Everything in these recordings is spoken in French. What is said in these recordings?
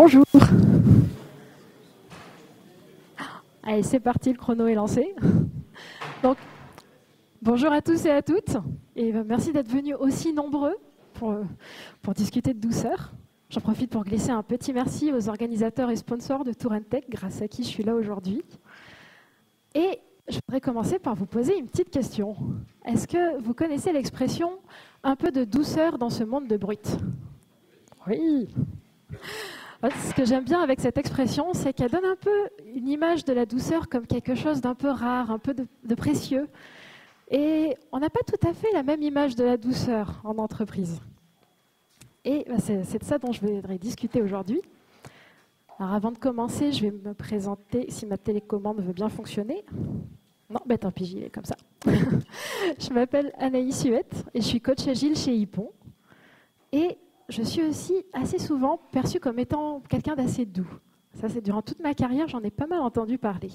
Bonjour. Allez, c'est parti, le chrono est lancé. Donc, bonjour à tous et à toutes, et merci d'être venus aussi nombreux pour discuter de douceur. J'en profite pour glisser un petit merci aux organisateurs et sponsors de Tour & Tech, grâce à qui je suis là aujourd'hui. Et je voudrais commencer par vous poser une petite question. Est-ce que vous connaissez l'expression « un peu de douceur dans ce monde de brut » ? Oui. Ce que j'aime bien avec cette expression, c'est qu'elle donne un peu une image de la douceur comme quelque chose d'un peu rare, un peu de précieux. Et on n'a pas tout à fait la même image de la douceur en entreprise. Et c'est de ça dont je voudrais discuter aujourd'hui. Alors avant de commencer, je vais me présenter, si ma télécommande veut bien fonctionner. Non, tant pis, j'y vais comme ça. Je m'appelle Anaïs Huette et je suis coach agile chez Hippon. Et je suis aussi assez souvent perçue comme étant quelqu'un d'assez doux. Ça, c'est durant toute ma carrière, j'en ai pas mal entendu parler.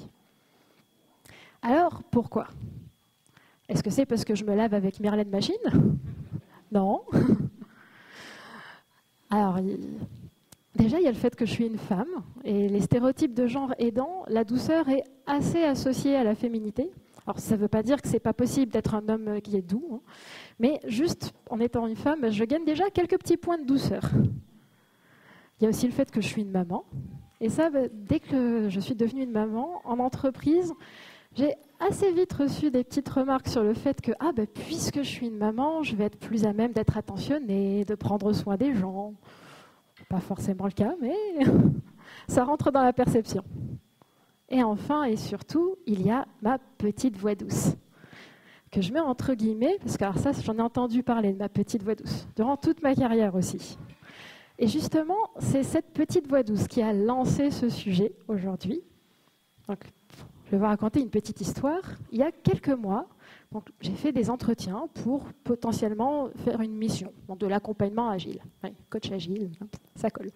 Alors, pourquoi ? Est-ce que c'est parce que je me lave avec Myrlène Machine ? Non. Alors, déjà, il y a le fait que je suis une femme, et les stéréotypes de genre aidant, la douceur est assez associée à la féminité. Alors, ça ne veut pas dire que ce n'est pas possible d'être un homme qui est doux, hein, mais juste en étant une femme, je gagne déjà quelques petits points de douceur. Il y a aussi le fait que je suis une maman, et ça, dès que je suis devenue une maman, en entreprise, j'ai assez vite reçu des petites remarques sur le fait que, puisque je suis une maman, je vais être plus à même d'être attentionnée, de prendre soin des gens. Pas forcément le cas, mais ça rentre dans la perception. Et enfin, et surtout, il y a ma petite voix douce, que je mets entre guillemets, parce que alors ça, j'en ai entendu parler de ma petite voix douce, durant toute ma carrière aussi. Et justement, c'est cette petite voix douce qui a lancé ce sujet aujourd'hui. Donc, je vais vous raconter une petite histoire. Il y a quelques mois, j'ai fait des entretiens pour potentiellement faire une mission, donc de l'accompagnement agile. Oui, coach agile, ça colle.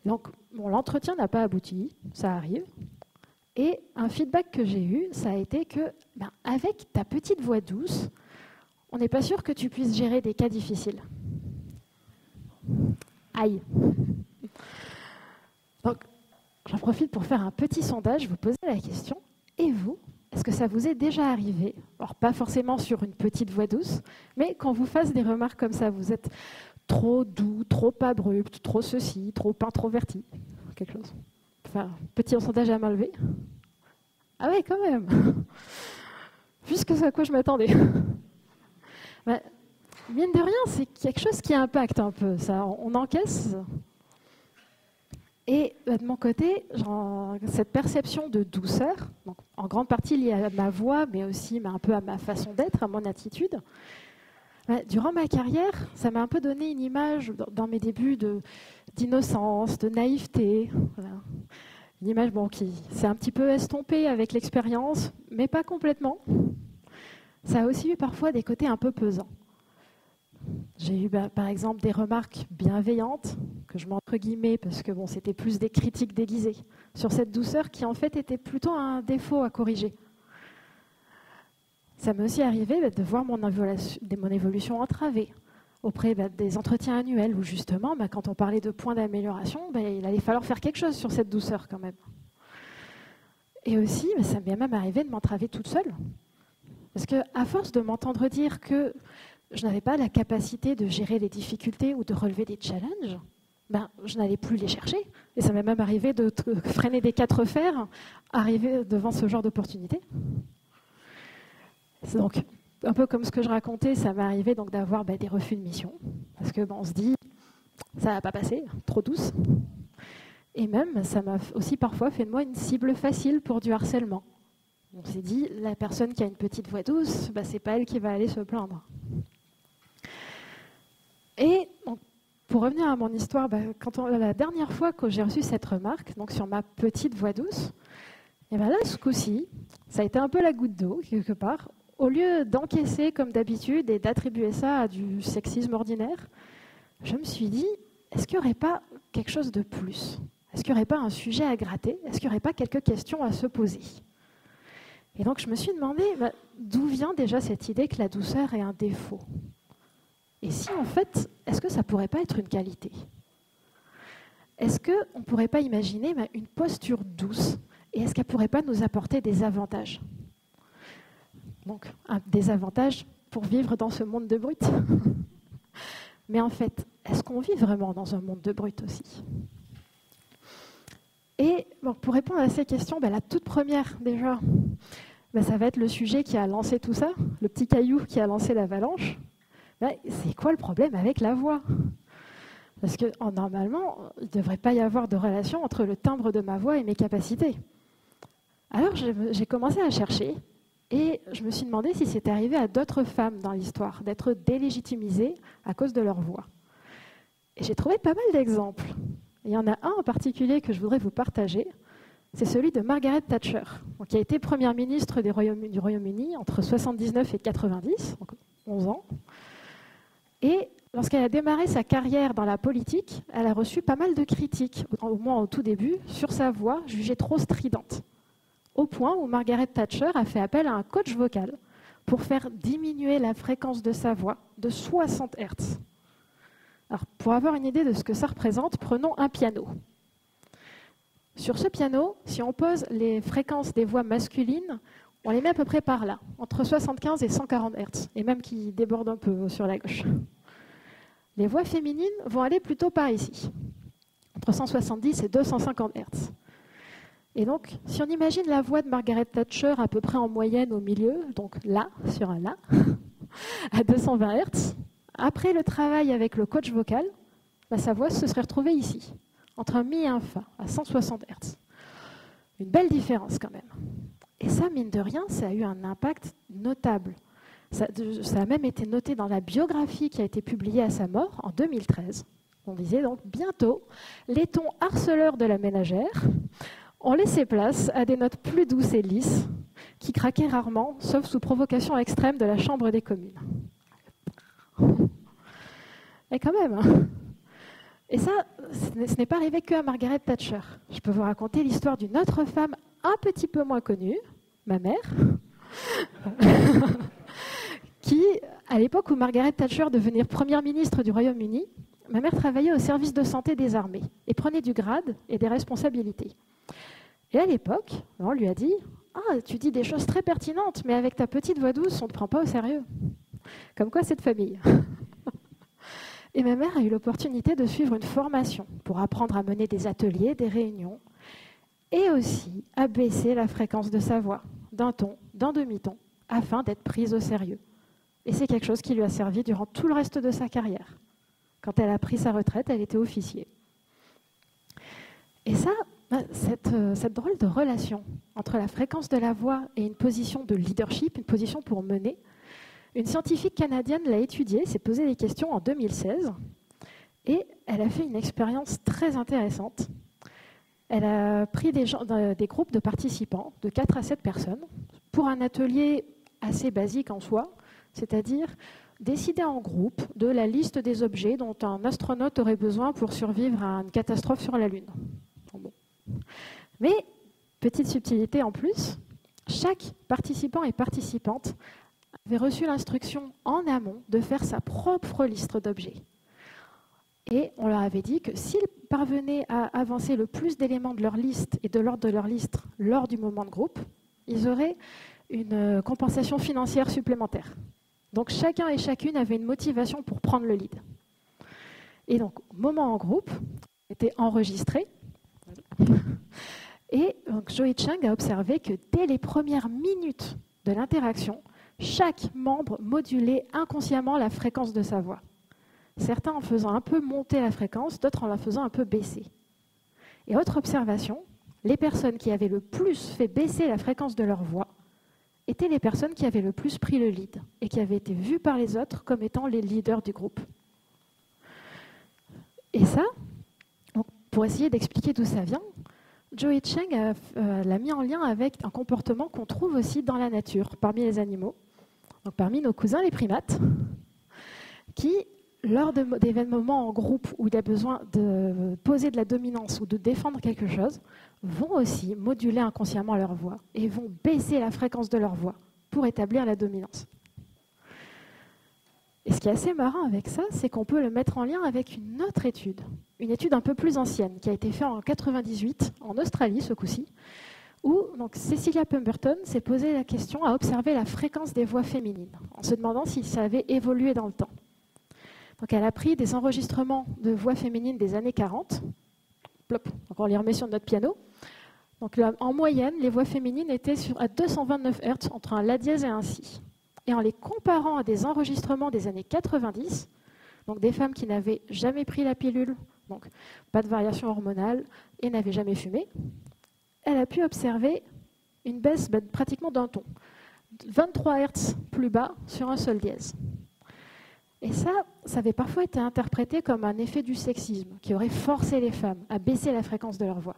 Donc, l'entretien n'a pas abouti, ça arrive. Et un feedback que j'ai eu, ça a été que, avec ta petite voix douce, on n'est pas sûr que tu puisses gérer des cas difficiles. Aïe. Donc, j'en profite pour faire un petit sondage, vous poser la question. Et vous, est-ce que ça vous est déjà arrivé, alors pas forcément sur une petite voix douce, mais qu'on vous fasse des remarques comme ça, vous êtes trop doux, trop abrupt, trop ceci, trop introverti, quelque chose. Enfin, petit sondage à main levée. Ah ouais, quand même. Puisque c'est à quoi je m'attendais. Mine de rien, c'est quelque chose qui impacte un peu, ça. On encaisse. Et de mon côté, cette perception de douceur, donc en grande partie liée à ma voix, mais aussi un peu à ma façon d'être, à mon attitude, durant ma carrière, ça m'a un peu donné une image, dans mes débuts, d'innocence, de naïveté. Voilà. Une image qui s'est un petit peu estompée avec l'expérience, mais pas complètement. Ça a aussi eu parfois des côtés un peu pesants. J'ai eu par exemple des remarques bienveillantes, que je mets entre guillemets, parce que c'était plus des critiques déguisées, sur cette douceur qui en fait était plutôt un défaut à corriger. Ça m'est aussi arrivé de voir mon évolution entravée auprès des entretiens annuels où justement, quand on parlait de points d'amélioration, il allait falloir faire quelque chose sur cette douceur quand même. Et aussi, ça m'est même arrivé de m'entraver toute seule. Parce qu'à force de m'entendre dire que je n'avais pas la capacité de gérer les difficultés ou de relever des challenges, je n'allais plus les chercher. Et ça m'est même arrivé de freiner des 4 fers, arriver devant ce genre d'opportunité. C'est donc un peu comme ce que je racontais, ça m'est arrivé donc d'avoir des refus de mission. Parce que on se dit, ça ne va pas passer, trop douce. Et même, ça m'a aussi parfois fait de moi une cible facile pour du harcèlement. On s'est dit, la personne qui a une petite voix douce, c'est pas elle qui va aller se plaindre. Et donc, pour revenir à mon histoire, la dernière fois que j'ai reçu cette remarque, donc sur ma petite voix douce, et là, ce coup-ci, ça a été un peu la goutte d'eau, quelque part. Au lieu d'encaisser comme d'habitude et d'attribuer ça à du sexisme ordinaire, je me suis dit, est-ce qu'il n'y aurait pas quelque chose de plus ? Est-ce qu'il n'y aurait pas un sujet à gratter ? Est-ce qu'il n'y aurait pas quelques questions à se poser ? Et donc je me suis demandé, d'où vient déjà cette idée que la douceur est un défaut ? Et si en fait, est-ce que ça ne pourrait pas être une qualité ? est-ce qu'on ne pourrait pas imaginer une posture douce et est-ce qu'elle ne pourrait pas nous apporter des avantages? Donc, des avantages pour vivre dans ce monde de brutes. Mais en fait, est-ce qu'on vit vraiment dans un monde de brutes aussi? Et bon, pour répondre à ces questions, la toute première déjà, ça va être le sujet qui a lancé tout ça, le petit caillou qui a lancé l'avalanche. C'est quoi le problème avec la voix? Parce que normalement, il ne devrait pas y avoir de relation entre le timbre de ma voix et mes capacités. Alors j'ai commencé à chercher et je me suis demandé si c'était arrivé à d'autres femmes dans l'histoire d'être délégitimisées à cause de leur voix. Et j'ai trouvé pas mal d'exemples. Il y en a un en particulier que je voudrais vous partager, c'est celui de Margaret Thatcher, qui a été première ministre du Royaume-Uni entre 1979 et 1990, donc 11 ans. Et lorsqu'elle a démarré sa carrière dans la politique, elle a reçu pas mal de critiques, au moins au tout début, sur sa voix jugée trop stridente. Au point où Margaret Thatcher a fait appel à un coach vocal pour faire diminuer la fréquence de sa voix de 60 Hz. Alors, pour avoir une idée de ce que ça représente, prenons un piano. Sur ce piano, si on pose les fréquences des voix masculines, on les met à peu près par là, entre 75 et 140 Hz, et même qui débordent un peu sur la gauche. Les voix féminines vont aller plutôt par ici, entre 170 et 250 Hz. Et donc, si on imagine la voix de Margaret Thatcher à peu près en moyenne au milieu, donc là, sur un là, à 220 Hz, après le travail avec le coach vocal, sa voix se serait retrouvée ici, entre un mi et un fa, à 160 Hz. Une belle différence quand même. Et ça, mine de rien, ça a eu un impact notable. Ça a même été noté dans la biographie qui a été publiée à sa mort en 2013. On disait donc, bientôt, les tons harceleurs de la ménagère ont laissé place à des notes plus douces et lisses, qui craquaient rarement, sauf sous provocation extrême de la Chambre des communes. Et quand même, hein. Et ça, ce n'est pas arrivé qu'à Margaret Thatcher. Je peux vous raconter l'histoire d'une autre femme un petit peu moins connue, ma mère, qui, à l'époque où Margaret Thatcher devenait première ministre du Royaume-Uni, ma mère travaillait au service de santé des armées et prenait du grade et des responsabilités. Et à l'époque, on lui a dit « Ah, tu dis des choses très pertinentes, mais avec ta petite voix douce, on ne te prend pas au sérieux. » Comme quoi, c'est de famille. Et ma mère a eu l'opportunité de suivre une formation pour apprendre à mener des ateliers, des réunions, et aussi à baisser la fréquence de sa voix, d'un ton, d'un demi-ton, afin d'être prise au sérieux. Et c'est quelque chose qui lui a servi durant tout le reste de sa carrière. Quand elle a pris sa retraite, elle était officier. Et ça, cette drôle de relation entre la fréquence de la voix et une position de leadership, une position pour mener, une scientifique canadienne l'a étudiée, s'est posé des questions en 2016, et elle a fait une expérience très intéressante. Elle a pris des groupes de participants, de 4 à 7 personnes, pour un atelier assez basique en soi, c'est-à-dire décider en groupe de la liste des objets dont un astronaute aurait besoin pour survivre à une catastrophe sur la Lune. Bon. Mais, petite subtilité en plus, chaque participant et participante avait reçu l'instruction en amont de faire sa propre liste d'objets. Et on leur avait dit que s'ils parvenaient à avancer le plus d'éléments de leur liste et de l'ordre de leur liste lors du moment de groupe, ils auraient une compensation financière supplémentaire. Donc chacun et chacune avait une motivation pour prendre le lead. Et donc, moment en groupe était enregistré. Et donc, Joey Chang a observé que dès les premières minutes de l'interaction, chaque membre modulait inconsciemment la fréquence de sa voix. Certains en faisant un peu monter la fréquence, d'autres en la faisant un peu baisser. Et autre observation, les personnes qui avaient le plus fait baisser la fréquence de leur voix étaient les personnes qui avaient le plus pris le lead et qui avaient été vues par les autres comme étant les leaders du groupe. Et ça, pour essayer d'expliquer d'où ça vient, Joey Chang l'a mis en lien avec un comportement qu'on trouve aussi dans la nature, parmi les animaux, donc parmi nos cousins les primates, qui, lors d'événements en groupe où il y a besoin de poser de la dominance ou de défendre quelque chose, vont aussi moduler inconsciemment leur voix et vont baisser la fréquence de leur voix pour établir la dominance. Et ce qui est assez marrant avec ça, c'est qu'on peut le mettre en lien avec une autre étude une étude un peu plus ancienne qui a été faite en 98 en Australie ce coup-ci, où donc, Cecilia Pemberton s'est posé la question à observer la fréquence des voix féminines, en se demandant si ça avait évolué dans le temps. Donc, elle a pris des enregistrements de voix féminines des années 40, plop, donc on les remet sur notre piano. Donc, là, en moyenne, les voix féminines étaient à 229 Hz entre un La dièse et un Si. Et en les comparant à des enregistrements des années 90, donc des femmes qui n'avaient jamais pris la pilule, donc pas de variation hormonale et n'avaient jamais fumé, elle a pu observer une baisse pratiquement d'un ton, 23 Hz plus bas sur un sol dièse. Et ça avait parfois été interprété comme un effet du sexisme qui aurait forcé les femmes à baisser la fréquence de leur voix.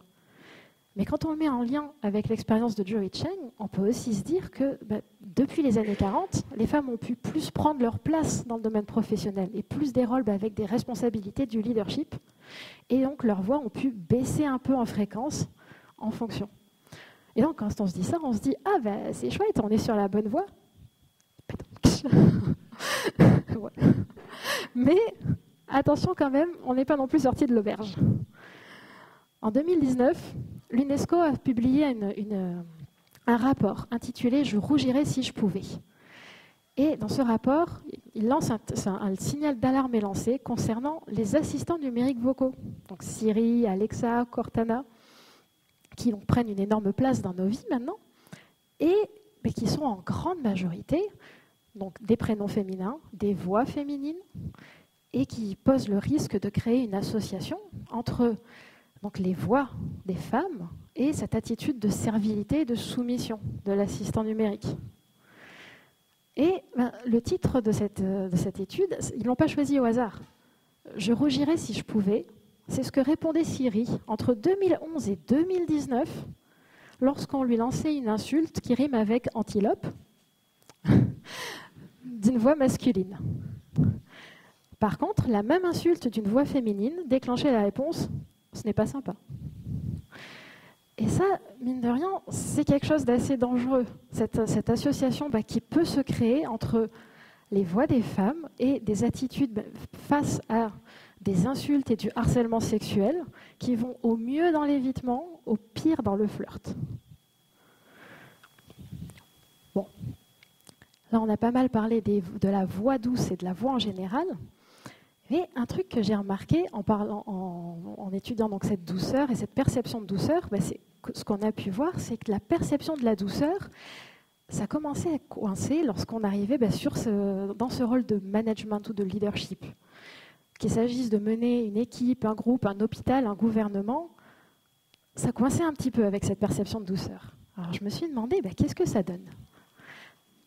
Mais quand on le met en lien avec l'expérience de Joey Cheng, on peut aussi se dire que depuis les années 40, les femmes ont pu plus prendre leur place dans le domaine professionnel et plus des rôles avec des responsabilités du leadership. Et donc leurs voix ont pu baisser un peu en fréquence en fonction. Et donc quand on se dit ça, on se dit « Ah c'est chouette, on est sur la bonne voie ». Voilà. Mais attention quand même, on n'est pas non plus sorti de l'auberge. En 2019, l'UNESCO a publié un rapport intitulé « Je rougirais si je pouvais ». Et dans ce rapport, il lance un signal d'alarme est lancé concernant les assistants numériques vocaux, donc Siri, Alexa, Cortana, qui prennent une énorme place dans nos vies maintenant, et qui sont en grande majorité donc des prénoms féminins, des voix féminines, et qui posent le risque de créer une association entre donc les voix des femmes et cette attitude de servilité et de soumission de l'assistant numérique. Et le titre de cette étude, ils ne l'ont pas choisi au hasard. « Je rougirais si je pouvais », c'est ce que répondait Siri entre 2011 et 2019 lorsqu'on lui lançait une insulte qui rime avec « antilope » d'une voix masculine. Par contre, la même insulte d'une voix féminine déclenchait la réponse « ce n'est pas sympa ». Et ça, mine de rien, c'est quelque chose d'assez dangereux, cette association qui peut se créer entre les voix des femmes et des attitudes face à des insultes et du harcèlement sexuel qui vont au mieux dans l'évitement, au pire dans le flirt. Bon, là on a pas mal parlé de la voix douce et de la voix en général. Mais un truc que j'ai remarqué en étudiant donc cette douceur et cette perception de douceur, c'est ce qu'on a pu voir, c'est que la perception de la douceur, ça commençait à coincer lorsqu'on arrivait dans ce rôle de management ou de leadership. Qu'il s'agisse de mener une équipe, un groupe, un hôpital, un gouvernement, ça coinçait un petit peu avec cette perception de douceur. Alors je me suis demandé, qu'est-ce que ça donne ?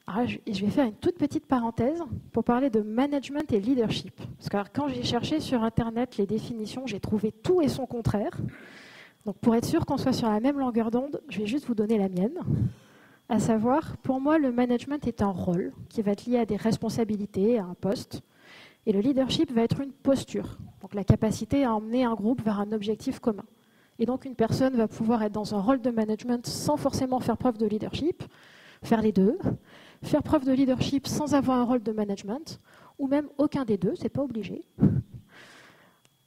Alors, je vais faire une toute petite parenthèse pour parler de management et leadership. Parce que quand j'ai cherché sur Internet les définitions, j'ai trouvé tout et son contraire. Donc pour être sûr qu'on soit sur la même longueur d'onde, je vais juste vous donner la mienne. À savoir, pour moi, le management est un rôle qui va être lié à des responsabilités, à un poste. Et le leadership va être une posture, donc la capacité à emmener un groupe vers un objectif commun. Et donc une personne va pouvoir être dans un rôle de management sans forcément faire preuve de leadership, faire les deux, faire preuve de leadership sans avoir un rôle de management, ou même aucun des deux, c'est pas obligé.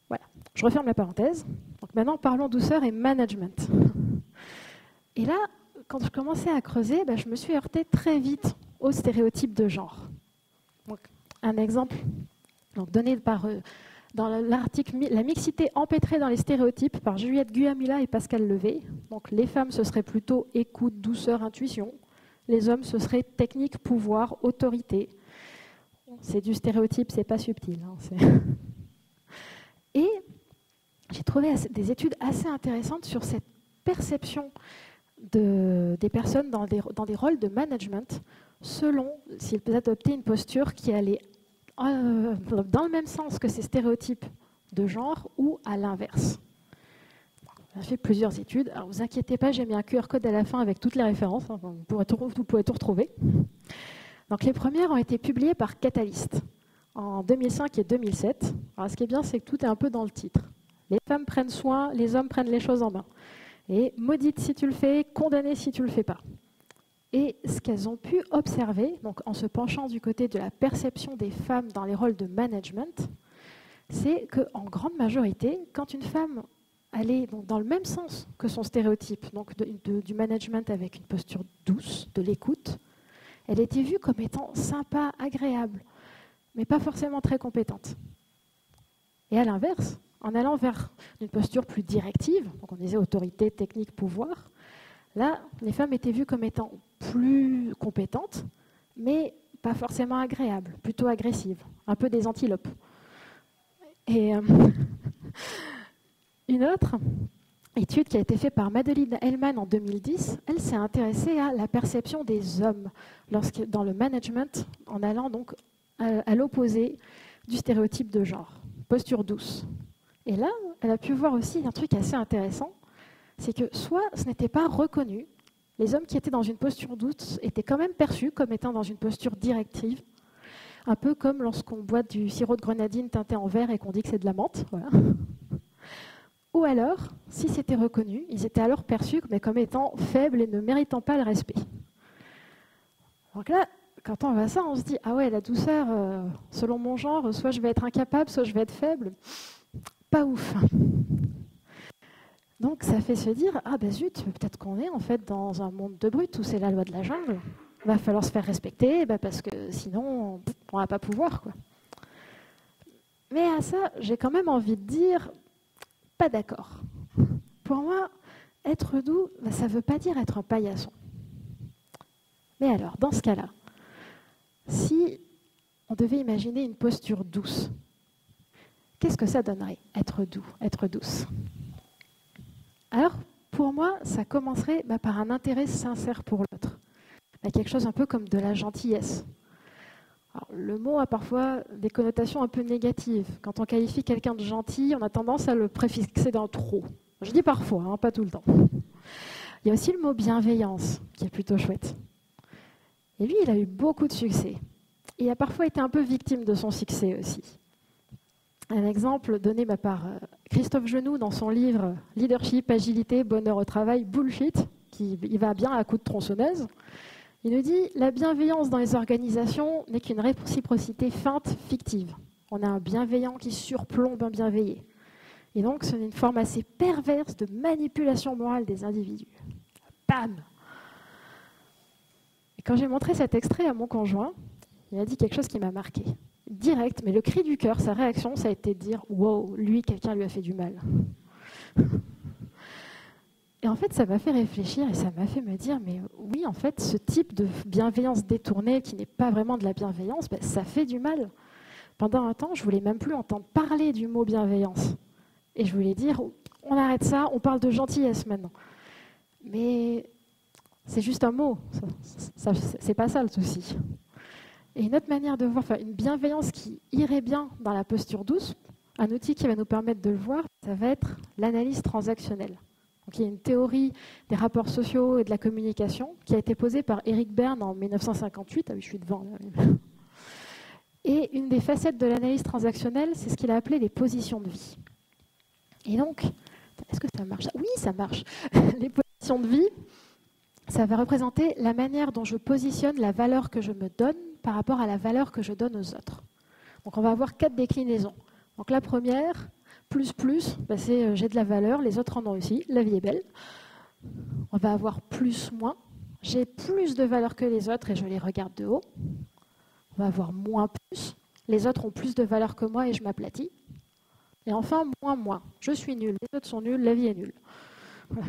Voilà, je referme la parenthèse. Donc maintenant, parlons douceur et management. Et là, quand je commençais à creuser, je me suis heurtée très vite aux stéréotypes de genre. Donc, un exemple donné dans l'article « La mixité empêtrée dans les stéréotypes » par Juliette Guamula et Pascal Levé. Donc, les femmes, ce serait plutôt écoute, douceur, intuition. Les hommes, ce serait technique, pouvoir, autorité. C'est du stéréotype, c'est pas subtil. Et j'ai trouvé des études assez intéressantes sur cette perception des personnes dans des rôles de management selon s'ils adoptaient une posture qui allait dans le même sens que ces stéréotypes de genre ou à l'inverse. On a fait plusieurs études. Alors, vous inquiétez pas, j'ai mis un QR code à la fin avec toutes les références. Vous pouvez tout retrouver. Donc, les premières ont été publiées par Catalyst en 2005 et 2007. Alors, ce qui est bien, c'est que tout est un peu dans le titre. Les femmes prennent soin, les hommes prennent les choses en main. Et maudite si tu le fais, condamnée si tu ne le fais pas. Et ce qu'elles ont pu observer, donc en se penchant du côté de la perception des femmes dans les rôles de management, c'est qu'en grande majorité, quand une femme allait donc dans le même sens que son stéréotype, donc du management avec une posture douce, de l'écoute, elle était vue comme étant sympa, agréable, mais pas forcément très compétente. Et à l'inverse, en allant vers une posture plus directive, donc on disait autorité, technique, pouvoir, là, les femmes étaient vues comme étant plus compétentes, mais pas forcément agréables, plutôt agressives, un peu des antilopes. Et une autre étude qui a été faite par Madeleine Hellman en 2010, elle s'est intéressée à la perception des hommes dans le management, en allant donc à l'opposé du stéréotype de genre, posture douce. Et là, elle a pu voir aussi un truc assez intéressant, c'est que soit ce n'était pas reconnu, les hommes qui étaient dans une posture douce étaient quand même perçus comme étant dans une posture directive, un peu comme lorsqu'on boit du sirop de grenadine teinté en vert et qu'on dit que c'est de la menthe. Voilà. Ou alors, si c'était reconnu, ils étaient alors perçus comme étant faibles et ne méritant pas le respect. Donc là, quand on voit ça, on se dit « Ah ouais, la douceur, selon mon genre, soit je vais être incapable, soit je vais être faible. » Pas ouf. Donc ça fait se dire « Ah ben zut, peut-être qu'on est en fait dans un monde de brutes où c'est la loi de la jungle. Il va falloir se faire respecter parce que sinon, on ne va pas pouvoir. » quoi. Mais à ça, j'ai quand même envie de dire « Pas d'accord. » Pour moi, être doux, ça ne veut pas dire être un paillasson. Mais alors, dans ce cas-là, si on devait imaginer une posture douce, qu'est-ce que ça donnerait, être doux, être douce? Alors, pour moi, ça commencerait par un intérêt sincère pour l'autre. Quelque chose un peu comme de la gentillesse. Alors, le mot a parfois des connotations un peu négatives. Quand on qualifie quelqu'un de gentil, on a tendance à le préfixer d'un trop. Je dis parfois, pas tout le temps. Il y a aussi le mot bienveillance, qui est plutôt chouette. Et lui, il a eu beaucoup de succès. Il a parfois été un peu victime de son succès aussi. Un exemple donné par Christophe Genoux dans son livre « Leadership, agilité, bonheur au travail, bullshit », qui y va bien à coups de tronçonneuse. Il nous dit « La bienveillance dans les organisations n'est qu'une réciprocité feinte, fictive. On a un bienveillant qui surplombe un bienveillé. Et donc, c'est une forme assez perverse de manipulation morale des individus. » Bam! Et quand j'ai montré cet extrait à mon conjoint, il a dit quelque chose qui m'a marqué. Direct, mais le cri du cœur, sa réaction, ça a été de dire « Wow, lui, quelqu'un lui a fait du mal. » Et en fait, ça m'a fait réfléchir et ça m'a fait me dire « Mais oui, en fait, ce type de bienveillance détournée, qui n'est pas vraiment de la bienveillance, ça fait du mal. » Pendant un temps, je ne voulais même plus entendre parler du mot bienveillance. Et je voulais dire « On arrête ça, on parle de gentillesse maintenant. » Mais c'est juste un mot, c'est pas ça le souci. Et une autre manière de voir, une bienveillance qui irait bien dans la posture douce, un outil qui va nous permettre de le voir, ça va être l'analyse transactionnelle. Donc, il y a une théorie des rapports sociaux et de la communication qui a été posée par Eric Berne en 1958. Ah oui, je suis devant là. Et une des facettes de l'analyse transactionnelle, c'est ce qu'il a appelé les positions de vie. Et donc, est-ce que ça marche? Oui, ça marche. Les positions de vie, ça va représenter la manière dont je positionne la valeur que je me donne par rapport à la valeur que je donne aux autres. Donc on va avoir 4 déclinaisons. Donc la première, plus, c'est j'ai de la valeur, les autres en ont aussi, la vie est belle. On va avoir plus, moins, j'ai plus de valeur que les autres et je les regarde de haut. On va avoir moins, plus, les autres ont plus de valeur que moi et je m'aplatis. Et enfin, moins, je suis nul, les autres sont nuls, la vie est nulle. Voilà.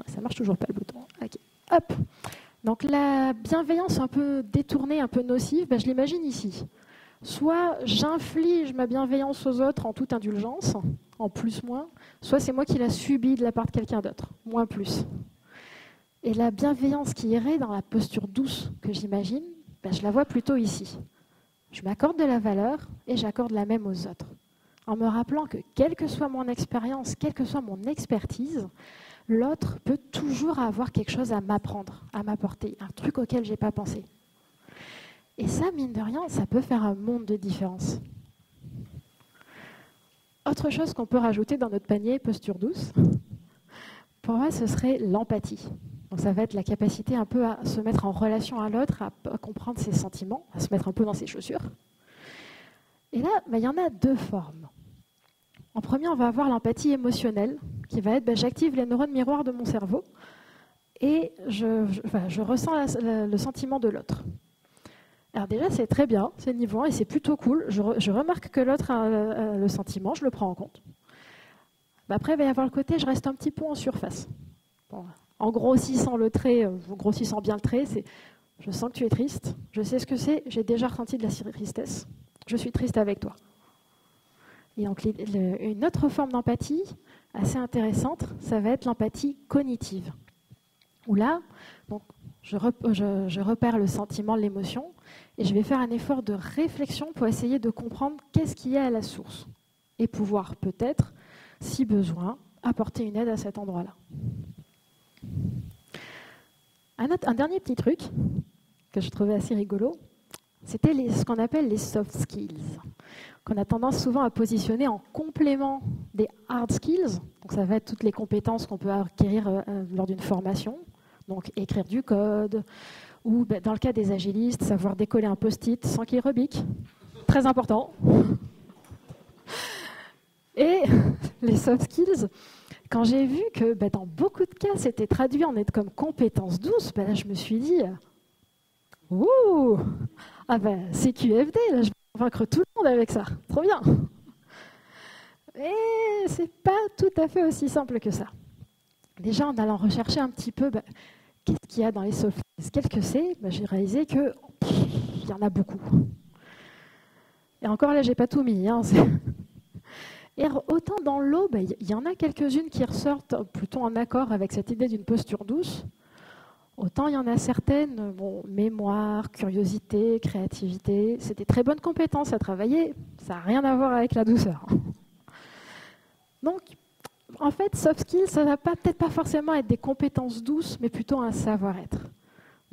Ça marche toujours pas le bouton. Okay. Hop. Donc la bienveillance un peu détournée, un peu nocive, je l'imagine ici. Soit j'inflige ma bienveillance aux autres en toute indulgence, en plus-moins, soit c'est moi qui la subis de la part de quelqu'un d'autre, moins-plus. Et la bienveillance qui irait dans la posture douce que j'imagine, je la vois plutôt ici. Je m'accorde de la valeur et j'accorde la même aux autres. En me rappelant que quelle que soit mon expérience, quelle que soit mon expertise, l'autre peut toujours avoir quelque chose à m'apprendre, à m'apporter, un truc auquel je n'ai pas pensé. Et ça, mine de rien, ça peut faire un monde de différence. Autre chose qu'on peut rajouter dans notre panier posture douce, pour moi, ce serait l'empathie. Donc ça va être la capacité un peu à se mettre en relation à l'autre, à comprendre ses sentiments, à se mettre un peu dans ses chaussures. Et là, il y en a deux formes. En premier, on va avoir l'empathie émotionnelle, qui va être, j'active les neurones miroirs de mon cerveau et je ressens le sentiment de l'autre. Alors déjà, c'est très bien, c'est niveau 1 et c'est plutôt cool. Je remarque que l'autre a le sentiment, je le prends en compte. Après, il va y avoir le côté, je reste un petit peu en surface. Bon, en grossissant le trait, grossissant bien le trait, c'est je sens que tu es triste, je sais ce que c'est, j'ai déjà ressenti de la tristesse, je suis triste avec toi. Et donc, une autre forme d'empathie assez intéressante, ça va être l'empathie cognitive. Où là, donc, je repère le sentiment, l'émotion, et je vais faire un effort de réflexion pour essayer de comprendre qu'est-ce qu'il y a à la source. Et pouvoir peut-être, si besoin, apporter une aide à cet endroit-là. Un dernier petit truc que je trouvais assez rigolo, c'était ce qu'on appelle les soft skills, qu'on a tendance souvent à positionner en complément des hard skills. Donc ça va être toutes les compétences qu'on peut acquérir lors d'une formation, donc écrire du code, ou dans le cas des agilistes, savoir décoller un post-it sans qu'il rebique. Très important. Et les soft skills, quand j'ai vu que dans beaucoup de cas, c'était traduit en être comme compétences douces, là, je me suis dit, ouh, c'est QFD, là, je vais convaincre tout le monde avec ça. Trop bien. Et c'est pas tout à fait aussi simple que ça. Déjà, en allant rechercher un petit peu, qu'est-ce qu'il y a dans les soft skills, qu'est-ce que c'est, j'ai réalisé que il y en a beaucoup. Et encore là, j'ai pas tout mis. Et autant dans l'eau, il y en a quelques-unes qui ressortent plutôt en accord avec cette idée d'une posture douce. Autant il y en a certaines, mémoire, curiosité, créativité, c'est des très bonnes compétences à travailler, ça n'a rien à voir avec la douceur. Donc, en fait, soft skills, ça ne va peut-être pas forcément être des compétences douces, mais plutôt un savoir-être.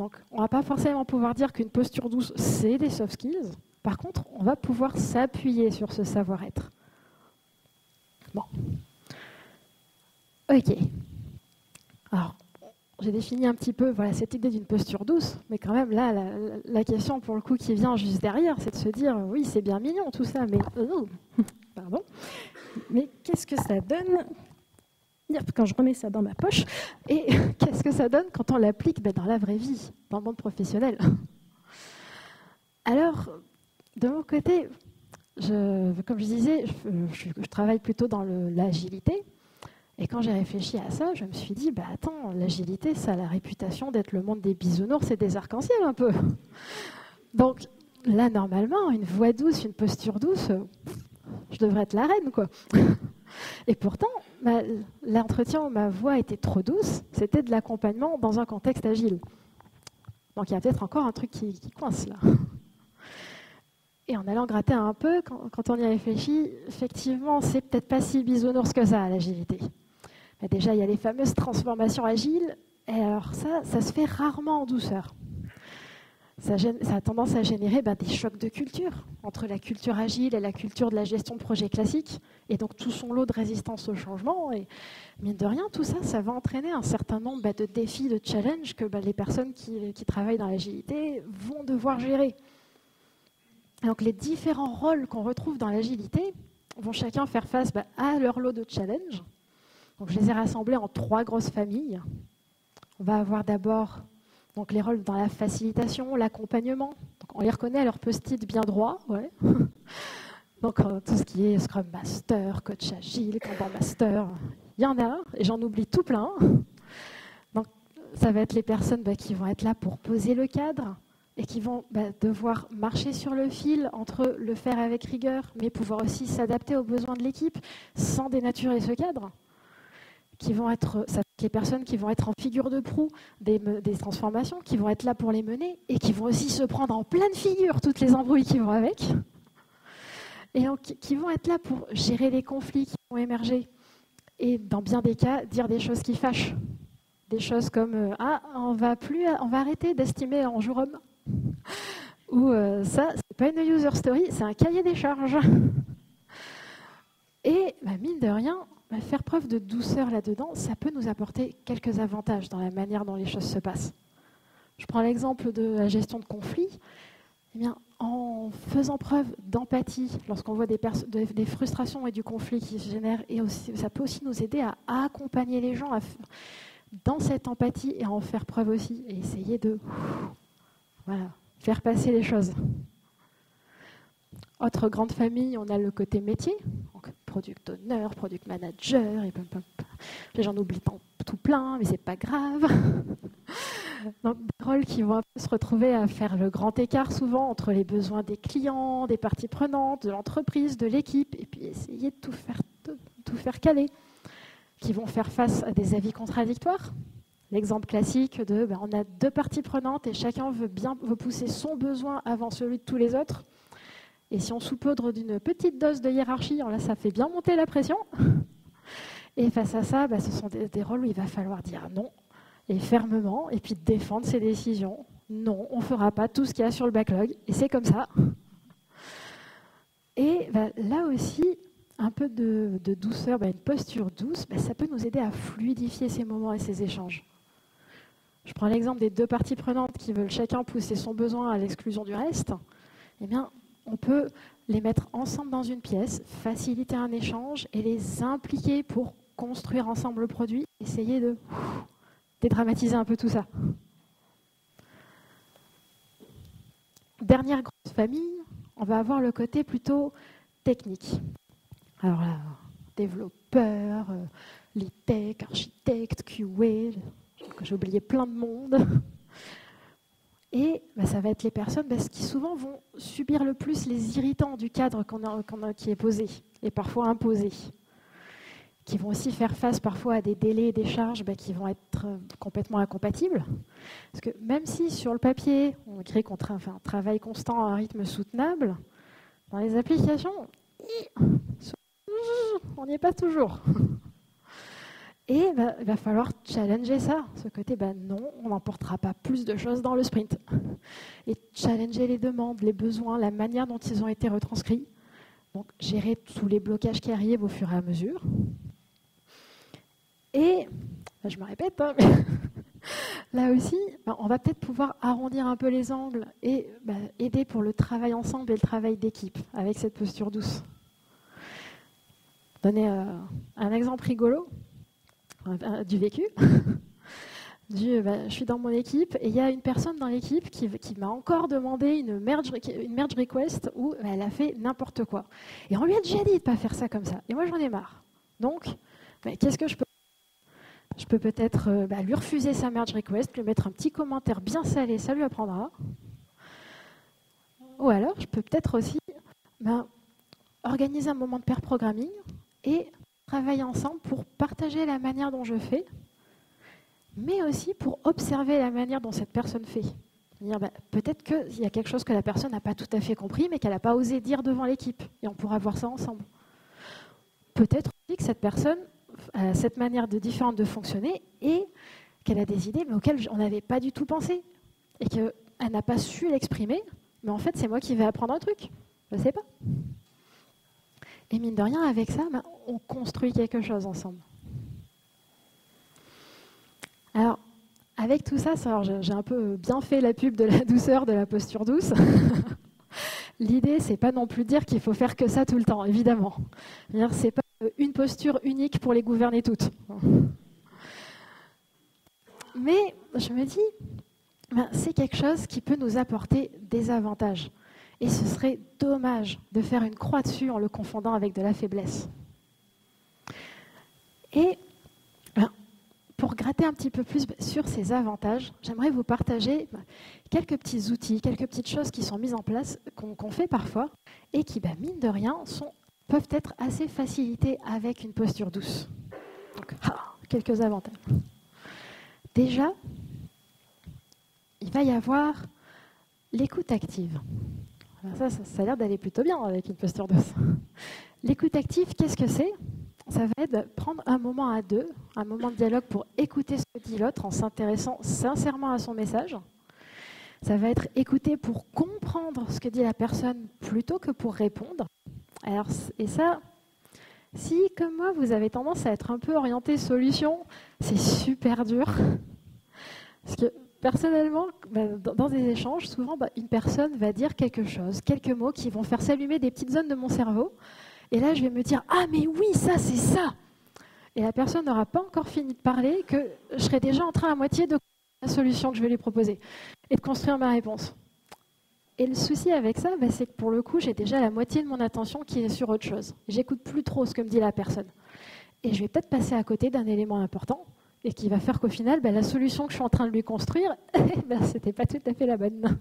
Donc, on ne va pas forcément pouvoir dire qu'une posture douce, c'est des soft skills. Par contre, on va pouvoir s'appuyer sur ce savoir-être. Bon. Ok. Alors, j'ai défini un petit peu cette idée d'une posture douce, mais quand même, là, la question pour le coup qui vient juste derrière, c'est de se dire, oui, c'est bien mignon tout ça, mais pardon, mais qu'est-ce que ça donne quand je remets ça dans ma poche, et qu'est-ce que ça donne quand on l'applique dans la vraie vie, dans le monde professionnel? Alors, de mon côté, comme je disais, je travaille plutôt dans l'agilité. Et quand j'ai réfléchi à ça, je me suis dit, attends, l'agilité, ça a la réputation d'être le monde des bisounours et des arcs-en-ciel un peu. Donc là, normalement, une voix douce, une posture douce, je devrais être la reine, quoi. Et pourtant, l'entretien où ma voix était trop douce, c'était de l'accompagnement dans un contexte agile. Donc il y a peut-être encore un truc qui coince là. Et en allant gratter un peu, quand on y réfléchit, effectivement, c'est peut-être pas si bisounours que ça, l'agilité. Mais déjà, il y a les fameuses transformations agiles, et alors ça se fait rarement en douceur. Ça a tendance à générer des chocs de culture, entre la culture agile et la culture de la gestion de projet classique, et donc tout son lot de résistance au changement. Et mine de rien, tout ça, ça va entraîner un certain nombre de défis, de challenges que les personnes qui travaillent dans l'agilité vont devoir gérer. Donc les différents rôles qu'on retrouve dans l'agilité vont chacun faire face à leur lot de challenges. Donc je les ai rassemblés en 3 grosses familles. On va avoir d'abord les rôles dans la facilitation, l'accompagnement. Donc on les reconnaît à leur post-it bien droit. Ouais. Donc tout ce qui est Scrum Master, Coach Agile, Kanban Master, il y en a et j'en oublie tout plein. Donc ça va être les personnes qui vont être là pour poser le cadre, et qui vont devoir marcher sur le fil entre le faire avec rigueur, mais pouvoir aussi s'adapter aux besoins de l'équipe sans dénaturer ce cadre. Qui vont être les personnes qui vont être en figure de proue des transformations, qui vont être là pour les mener et qui vont aussi se prendre en pleine figure toutes les embrouilles qui vont avec. Et donc, qui vont être là pour gérer les conflits qui vont émerger et dans bien des cas, dire des choses qui fâchent. Des choses comme on va arrêter d'estimer en jour homme. Ou ça, c'est pas une user story, c'est un cahier des charges. Et mine de rien, faire preuve de douceur là-dedans, ça peut nous apporter quelques avantages dans la manière dont les choses se passent. Je prends l'exemple de la gestion de conflits. en faisant preuve d'empathie, lorsqu'on voit des frustrations et du conflit qui se génèrent, et aussi, ça peut aussi nous aider à accompagner les gens dans cette empathie et à en faire preuve aussi, et essayer de faire passer les choses. Autre grande famille, on a le côté métier, donc product owner, product manager, et les gens oublient tout plein, mais c'est pas grave. Donc des rôles qui vont un peu se retrouver à faire le grand écart souvent entre les besoins des clients, des parties prenantes, de l'entreprise, de l'équipe, et puis essayer de tout faire caler, qui vont faire face à des avis contradictoires. L'exemple classique de on a deux parties prenantes et chacun veut pousser son besoin avant celui de tous les autres. Et si on saupoudre d'une petite dose de hiérarchie, là, ça fait bien monter la pression. Et face à ça, ce sont des rôles où il va falloir dire non, et fermement, et puis défendre ses décisions. Non, on ne fera pas tout ce qu'il y a sur le backlog, et c'est comme ça. Et là aussi, un peu de douceur, une posture douce, ça peut nous aider à fluidifier ces moments et ces échanges. Je prends l'exemple des deux parties prenantes qui veulent chacun pousser son besoin à l'exclusion du reste. Eh bien, on peut les mettre ensemble dans une pièce, faciliter un échange et les impliquer pour construire ensemble le produit, essayer de dédramatiser un peu tout ça. Dernière grosse famille, on va avoir le côté plutôt technique. Alors là, développeur, lead tech, architecte, QA, j'ai oublié plein de monde. Et ça va être les personnes qui souvent vont subir le plus les irritants du cadre qui est posé et parfois imposé, qui vont aussi faire face parfois à des délais et des charges qui vont être complètement incompatibles. Parce que même si sur le papier, on écrit qu'on un travail constant à un rythme soutenable, dans les applications, on n'y est pas toujours. Et il va falloir challenger ça, ce côté, non, on n'emportera pas plus de choses dans le sprint. Et challenger les demandes, les besoins, la manière dont ils ont été retranscrits. Donc gérer tous les blocages qui arrivent au fur et à mesure. Et, je me répète, mais là aussi, on va peut-être pouvoir arrondir un peu les angles et aider pour le travail ensemble et le travail d'équipe avec cette posture douce. Donner un exemple rigolo du vécu. Je suis dans mon équipe et il y a une personne dans l'équipe qui m'a encore demandé une merge request où elle a fait n'importe quoi. Et on lui a déjà dit de ne pas faire ça comme ça. Et moi, j'en ai marre. Donc, qu'est-ce que je peux faire ? Je peux peut-être lui refuser sa merge request, lui mettre un petit commentaire bien salé, ça lui apprendra. Ou alors, je peux peut-être aussi organiser un moment de pair programming et travailler ensemble pour partager la manière dont je fais, mais aussi pour observer la manière dont cette personne fait. Peut-être qu'il y a quelque chose que la personne n'a pas tout à fait compris, mais qu'elle n'a pas osé dire devant l'équipe, et on pourra voir ça ensemble. Peut-être aussi que cette personne a cette manière différente de fonctionner et qu'elle a des idées mais auxquelles on n'avait pas du tout pensé, et qu'elle n'a pas su l'exprimer, mais en fait c'est moi qui vais apprendre un truc. Je ne sais pas. Et mine de rien, avec ça, on construit quelque chose ensemble. Alors, avec tout ça, j'ai un peu bien fait la pub de la douceur, de la posture douce. L'idée, c'est pas non plus dire qu'il faut faire que ça tout le temps, évidemment. C'est pas une posture unique pour les gouverner toutes. Mais je me dis, c'est quelque chose qui peut nous apporter des avantages. Et ce serait dommage de faire une croix dessus en le confondant avec de la faiblesse. Et pour gratter un petit peu plus sur ces avantages, j'aimerais vous partager quelques petits outils, quelques petites choses qui sont mises en place, qu'on fait parfois, et qui, mine de rien, peuvent être assez facilitées avec une posture douce. Donc, quelques avantages. Déjà, il va y avoir l'écoute active. Ça a l'air d'aller plutôt bien avec une posture douce. L'écoute active, qu'est-ce que c'est ? Ça va être de prendre un moment à deux, un moment de dialogue pour écouter ce que dit l'autre en s'intéressant sincèrement à son message. Ça va être écouter pour comprendre ce que dit la personne plutôt que pour répondre. Alors, et ça, si comme moi vous avez tendance à être un peu orienté solution, c'est super dur. Parce que Personnellement, dans des échanges, souvent, une personne va dire quelque chose, quelques mots qui vont faire s'allumer des petites zones de mon cerveau. Et là, je vais me dire « Ah, mais oui, ça, c'est ça !» Et la personne n'aura pas encore fini de parler que je serai déjà en train à moitié de la solution que je vais lui proposer et de construire ma réponse. Et le souci avec ça, c'est que pour le coup, j'ai déjà la moitié de mon attention qui est sur autre chose. J'écoute plus trop ce que me dit la personne. Et je vais peut-être passer à côté d'un élément important et qui va faire qu'au final, la solution que je suis en train de lui construire, c'était pas tout à fait la bonne.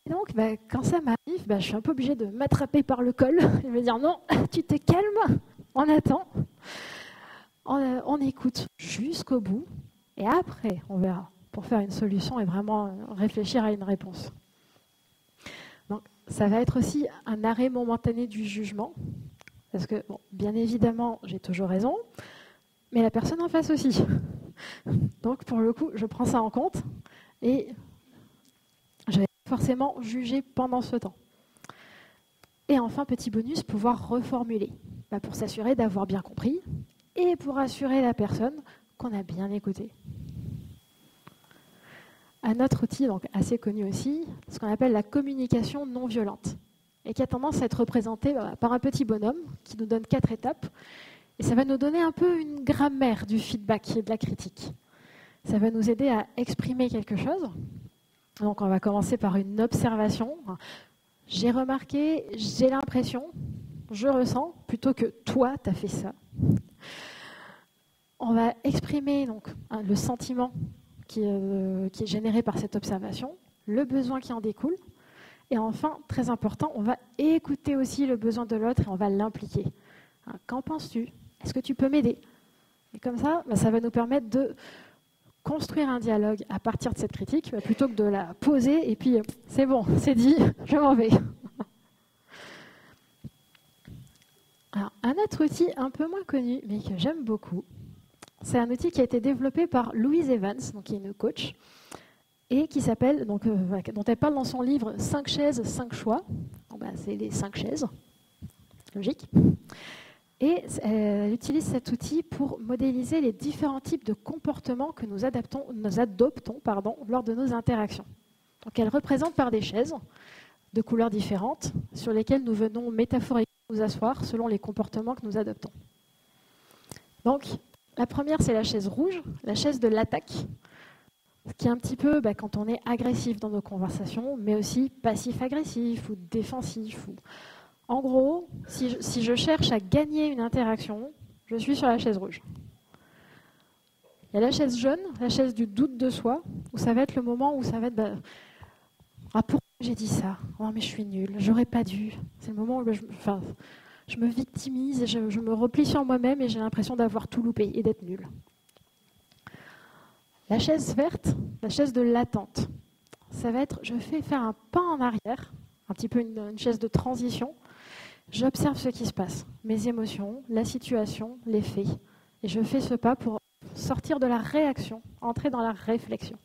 Et donc, quand ça m'arrive, je suis un peu obligée de m'attraper par le col et me dire non, tu te calmes, on attend, on écoute jusqu'au bout et après, on verra pour faire une solution et vraiment réfléchir à une réponse. Donc, ça va être aussi un arrêt momentané du jugement parce que, bien évidemment, j'ai toujours raison, mais la personne en face aussi. Donc, pour le coup, je prends ça en compte et je vais forcément juger pendant ce temps. Et enfin, petit bonus, pouvoir reformuler pour s'assurer d'avoir bien compris et pour assurer la personne qu'on a bien écouté. Un autre outil donc assez connu aussi, ce qu'on appelle la communication non violente et qui a tendance à être représenté par un petit bonhomme qui nous donne 4 étapes. Et ça va nous donner un peu une grammaire du feedback et de la critique. Ça va nous aider à exprimer quelque chose. Donc on va commencer par une observation. J'ai remarqué, j'ai l'impression, je ressens, plutôt que toi, tu as fait ça. On va exprimer donc, le sentiment qui est généré par cette observation, le besoin qui en découle. Et enfin, très important, on va écouter aussi le besoin de l'autre et on va l'impliquer. Qu'en penses-tu ? Est-ce que tu peux m'aider ? Et comme ça, ça va nous permettre de construire un dialogue à partir de cette critique, plutôt que de la poser et puis c'est bon, c'est dit, je m'en vais. Alors, un autre outil un peu moins connu, mais que j'aime beaucoup, c'est un outil qui a été développé par Louise Evans, donc qui est une coach, et qui s'appelle, dont elle parle dans son livre 5 chaises, 5 choix. C'est les 5 chaises, logique. Et elle utilise cet outil pour modéliser les différents types de comportements que nous adoptons lors de nos interactions. Donc elle représente par des chaises de couleurs différentes sur lesquelles nous venons métaphoriquement nous asseoir selon les comportements que nous adoptons. Donc la première, c'est la chaise rouge, la chaise de l'attaque, qui est un petit peu quand on est agressif dans nos conversations, mais aussi passif-agressif ou défensif. En gros, si je cherche à gagner une interaction, je suis sur la chaise rouge. Il y a la chaise jaune, la chaise du doute de soi, où ça va être le moment où ça va être pourquoi j'ai dit ça ? Oh mais je suis nulle, j'aurais pas dû. C'est le moment où je me victimise et je me replie sur moi-même et j'ai l'impression d'avoir tout loupé et d'être nulle. La chaise verte, la chaise de l'attente, ça va être je fais faire un pas en arrière, un petit peu une chaise de transition. J'observe ce qui se passe, mes émotions, la situation, les faits. Et je fais ce pas pour sortir de la réaction, entrer dans la réflexion.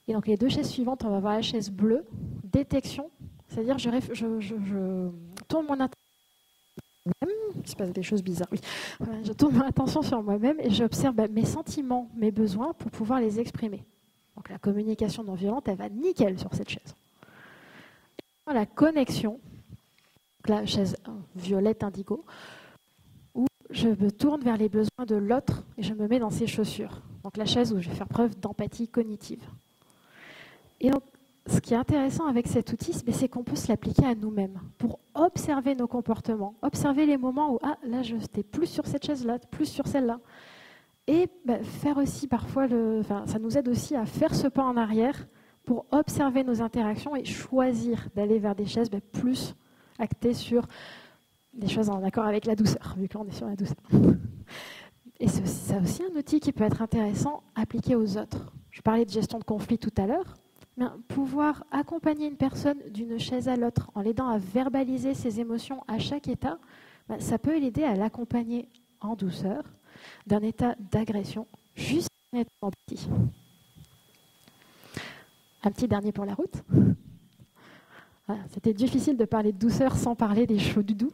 Et donc les 2 chaises suivantes, on va voir la chaise bleue, détection, c'est-à-dire je tourne mon attention sur moi-même, il se passe des choses bizarres, oui. Je tourne mon attention sur moi-même et j'observe mes sentiments, mes besoins pour pouvoir les exprimer. Donc la communication non violente, elle va nickel sur cette chaise. Et la connexion, la chaise violette indigo, où je me tourne vers les besoins de l'autre et je me mets dans ses chaussures. Donc la chaise où je vais faire preuve d'empathie cognitive. Et donc, ce qui est intéressant avec cet outil, c'est qu'on peut se l'appliquer à nous-mêmes pour observer nos comportements, observer les moments où là j'étais plus sur cette chaise-là, plus sur celle-là. Et faire aussi parfois, ça nous aide aussi à faire ce pas en arrière pour observer nos interactions et choisir d'aller vers des chaises plus actées sur des choses en accord avec la douceur, vu qu'on est sur la douceur. Et c'est aussi un outil qui peut être intéressant appliqué aux autres. Je parlais de gestion de conflit tout à l'heure. Pouvoir accompagner une personne d'une chaise à l'autre en l'aidant à verbaliser ses émotions à chaque état, ça peut l'aider à l'accompagner en douceur d'un état d'agression jusqu'à un état d'empathie. Un petit dernier pour la route. Voilà, c'était difficile de parler de douceur sans parler des chauds doudous.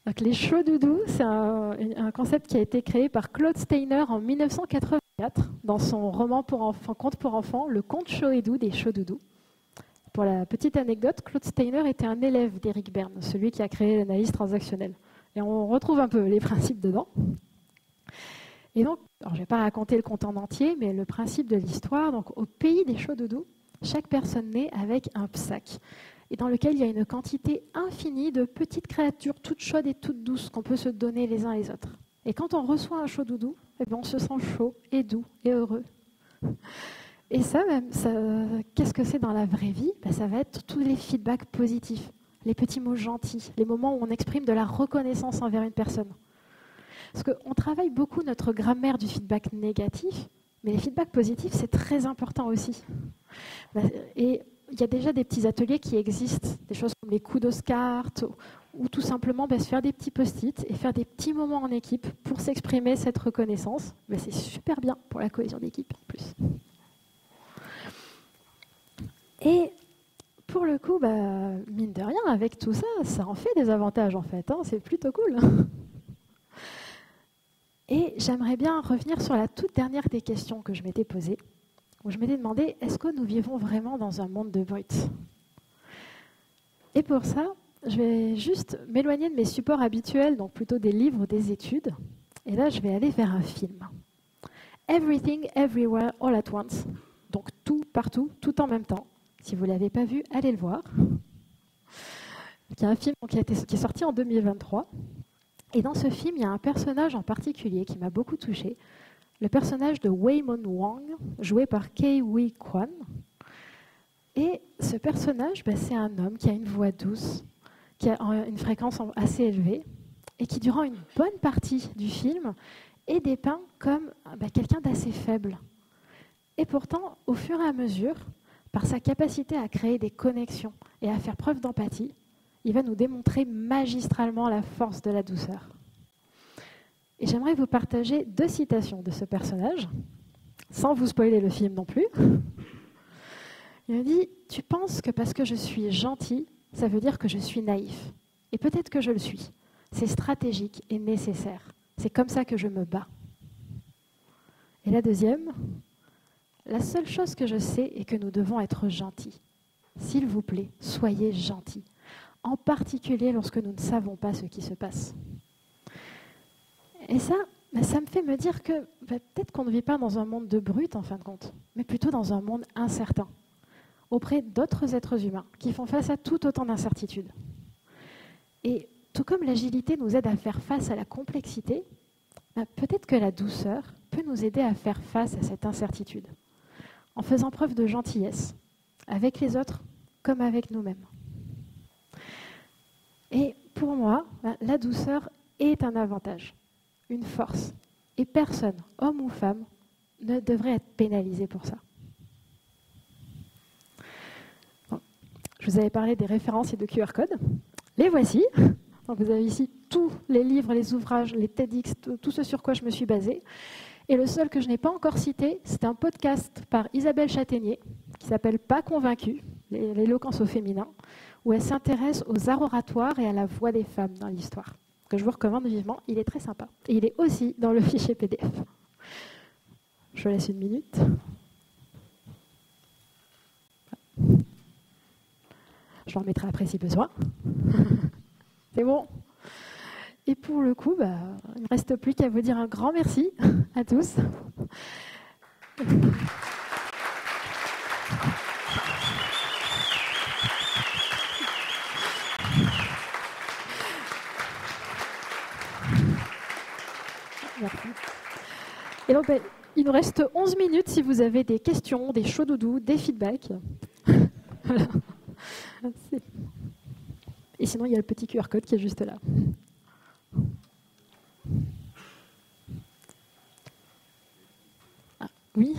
Donc, les chauds doudous, c'est un concept qui a été créé par Claude Steiner en 1984 2004 dans son roman conte pour enfants, Le conte chaud et doux des chauds-doudous. Pour la petite anecdote, Claude Steiner était un élève d'Éric Berne, celui qui a créé l'analyse transactionnelle. Et on retrouve un peu les principes dedans. Et donc, alors je ne vais pas raconter le conte en entier, mais le principe de l'histoire, donc au pays des chauds-doudous, chaque personne naît avec un sac, et dans lequel il y a une quantité infinie de petites créatures toutes chaudes et toutes douces qu'on peut se donner les uns les autres. Et quand on reçoit un chaud-doudou, eh bien on se sent chaud et doux et heureux. Et ça, qu'est-ce que c'est dans la vraie vie? Ça va être tous les feedbacks positifs, les petits mots gentils, les moments où on exprime de la reconnaissance envers une personne. Parce qu'on travaille beaucoup notre grammaire du feedback négatif, mais les feedbacks positifs, c'est très important aussi. Et il y a déjà des petits ateliers qui existent, des choses comme les kudos cards, ou tout simplement se faire des petits post-it et faire des petits moments en équipe pour s'exprimer cette reconnaissance. C'est super bien pour la cohésion d'équipe en plus. Et pour le coup, mine de rien, avec tout ça, ça en fait des avantages en fait. C'est plutôt cool. Et j'aimerais bien revenir sur la toute dernière des questions que je m'étais posées, où je m'étais demandé, est-ce que nous vivons vraiment dans un monde de brutes? Et pour ça, je vais juste m'éloigner de mes supports habituels, donc plutôt des livres ou des études. Et là, je vais aller vers un film. Everything, Everywhere, All at Once. Donc tout, partout, tout en même temps. Si vous ne l'avez pas vu, allez le voir. C'est un film qui est sorti en 2023. Et dans ce film, il y a un personnage en particulier qui m'a beaucoup touchée. Le personnage de Waymon Wang, joué par Ke Huy Quan. Et ce personnage, c'est un homme qui a une voix douce, qui a une fréquence assez élevée, et qui, durant une bonne partie du film, est dépeint comme quelqu'un d'assez faible. Et pourtant, au fur et à mesure, par sa capacité à créer des connexions et à faire preuve d'empathie, il va nous démontrer magistralement la force de la douceur. Et j'aimerais vous partager 2 citations de ce personnage, sans vous spoiler le film non plus. Il me dit « Tu penses que parce que je suis gentil, ça veut dire que je suis naïf. Et peut-être que je le suis. C'est stratégique et nécessaire. C'est comme ça que je me bats. » Et la deuxième, « La seule chose que je sais est que nous devons être gentils. S'il vous plaît, soyez gentils. En particulier lorsque nous ne savons pas ce qui se passe. » Et ça me fait me dire que peut-être qu'on ne vit pas dans un monde de brutes en fin de compte, mais plutôt dans un monde incertain, auprès d'autres êtres humains qui font face à tout autant d'incertitudes. Et tout comme l'agilité nous aide à faire face à la complexité, peut-être que la douceur peut nous aider à faire face à cette incertitude, en faisant preuve de gentillesse, avec les autres comme avec nous-mêmes. Et pour moi, la douceur est un avantage, une force. Et personne, homme ou femme, ne devrait être pénalisé pour ça. Bon, je vous avais parlé des références et de QR codes. Les voici. Donc vous avez ici tous les livres, les ouvrages, les TEDx, tout ce sur quoi je me suis basée. Et le seul que je n'ai pas encore cité, c'est un podcast par Isabelle Châtaignier, qui s'appelle « Pas convaincu », l'éloquence au féminin, où elle s'intéresse aux arts oratoires et à la voix des femmes dans l'histoire, que je vous recommande vivement. Il est très sympa. Et il est aussi dans le fichier PDF. Je vous laisse une minute. Je l'en remettrai après si besoin. C'est bon. Et pour le coup, il ne reste plus qu'à vous dire un grand merci à tous. Merci. Et donc, il nous reste 11 minutes si vous avez des questions, des chauds doudous, des feedbacks. Voilà. Et sinon, il y a le petit QR code qui est juste là. Ah, oui.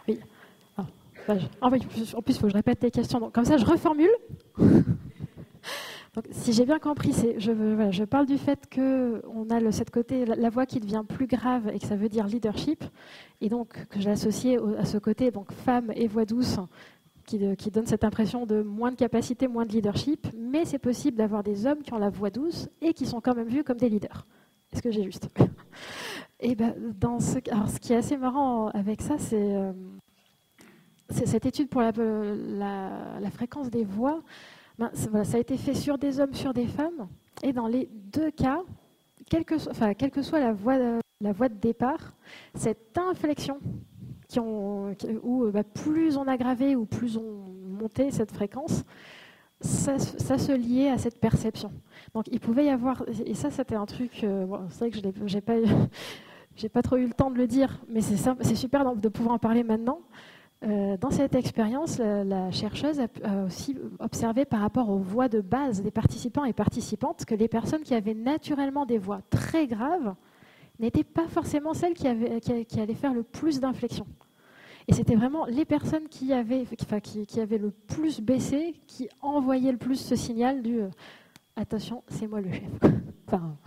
Oui. Ah, en plus, il faut que je répète les questions. Donc, comme ça, je reformule. Donc, si j'ai bien compris, je parle du fait qu'on a cette côté, la voix qui devient plus grave et que ça veut dire leadership, et donc que je l'associe à ce côté donc femme et voix douce qui donne cette impression de moins de capacité, moins de leadership, mais c'est possible d'avoir des hommes qui ont la voix douce et qui sont quand même vus comme des leaders. Est-ce que j'ai juste? Et ben, alors, ce qui est assez marrant avec ça, c'est cette étude pour la fréquence des voix. Ben, voilà, ça a été fait sur des hommes, sur des femmes, et dans les deux cas, quelle que soit la voix de départ, cette inflexion où plus on aggravait ou plus on montait cette fréquence, ça se liait à cette perception. Donc il pouvait y avoir, et ça c'était un truc, c'est vrai que j'ai pas trop eu le temps de le dire, mais c'est super de pouvoir en parler maintenant. Dans cette expérience, la chercheuse a aussi observé par rapport aux voix de base des participants et participantes que les personnes qui avaient naturellement des voix très graves n'étaient pas forcément celles qui allaient faire le plus d'inflexions. Et c'était vraiment les personnes qui avaient le plus baissé qui envoyaient le plus ce signal du attention, c'est moi le chef. Enfin,